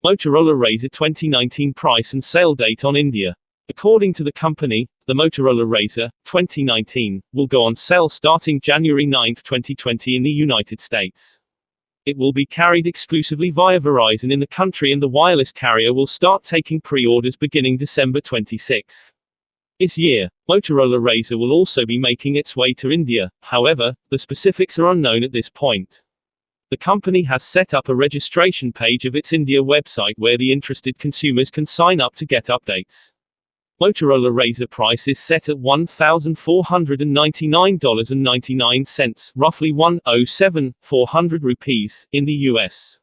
Motorola RAZR 2019 price and sale date on India. According to the company, the Motorola RAZR 2019 will go on sale starting January 9, 2020 in the United States. It will be carried exclusively via Verizon in the country, and the wireless carrier will start taking pre-orders beginning December 26. This year, Motorola RAZR will also be making its way to India. However, the specifics are unknown at this point. The company has set up a registration page of its India website where the interested consumers can sign up to get updates. Motorola RAZR price is set at $1,499.99, roughly 107,400 rupees, in the US.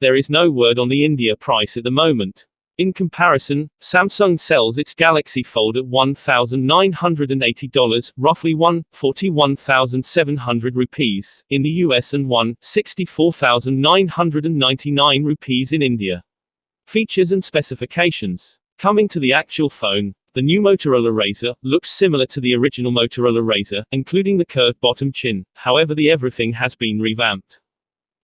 There is no word on the India price at the moment. In comparison, Samsung sells its Galaxy Fold at $1,980, roughly 141,700 rupees, in the US and 164,999 rupees in India. Features and specifications. Coming to the actual phone, the new Motorola RAZR looks similar to the original Motorola RAZR, including the curved bottom chin. However, the everything has been revamped.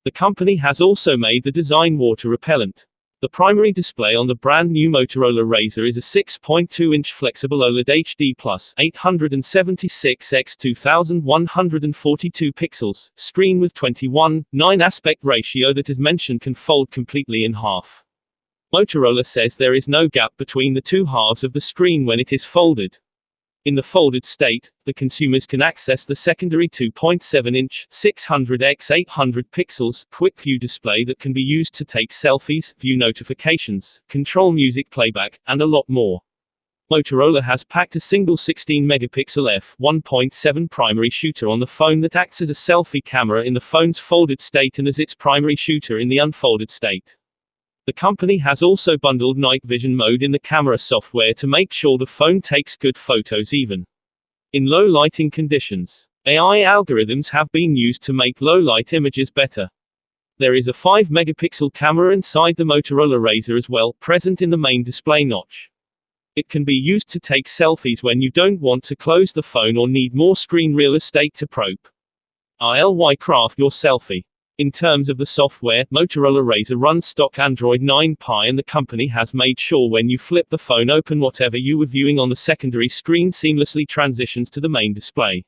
The company has also made the design water repellent. The primary display on the brand new Motorola RAZR is a 6.2-inch flexible OLED HD+ 876 x 2142 pixels screen with 21:9 aspect ratio that, as mentioned, can fold completely in half. Motorola says there is no gap between the two halves of the screen when it is folded. In the folded state, the consumers can access the secondary 2.7-inch 600 x 800 pixels quick view display that can be used to take selfies, view notifications, control music playback, and a lot more. Motorola has packed a single 16-megapixel f1.7 primary shooter on the phone that acts as a selfie camera in the phone's folded state and as its primary shooter in the unfolded state. The company has also bundled night vision mode in the camera software to make sure the phone takes good photos even in low lighting conditions. AI algorithms have been used to make low light images better. There is a 5-megapixel camera inside the Motorola RAZR as well, present in the main display notch. It can be used to take selfies when you don't want to close the phone or need more screen real estate to probe. Craft your selfie. In terms of the software, Motorola RAZR runs stock Android 9 Pie, and the company has made sure when you flip the phone open, whatever you were viewing on the secondary screen seamlessly transitions to the main display.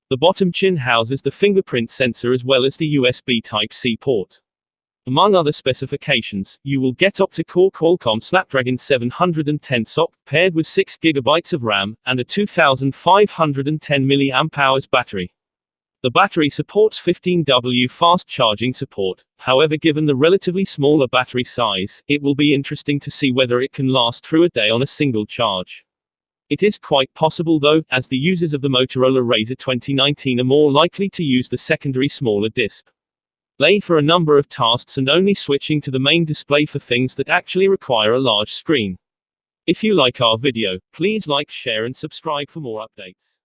The bottom chin houses the fingerprint sensor as well as the USB Type-C port. Among other specifications, you will get octa-core Qualcomm Snapdragon 710 SoC, paired with 6 GB of RAM, and a 2510 mAh battery. The battery supports 15W fast charging support. However, given the relatively smaller battery size, it will be interesting to see whether it can last through a day on a single charge. It is quite possible though, as the users of the Motorola RAZR 2019 are more likely to use the secondary smaller display for a number of tasks and only switching to the main display for things that actually require a large screen. If you like our video, please like, share and subscribe for more updates.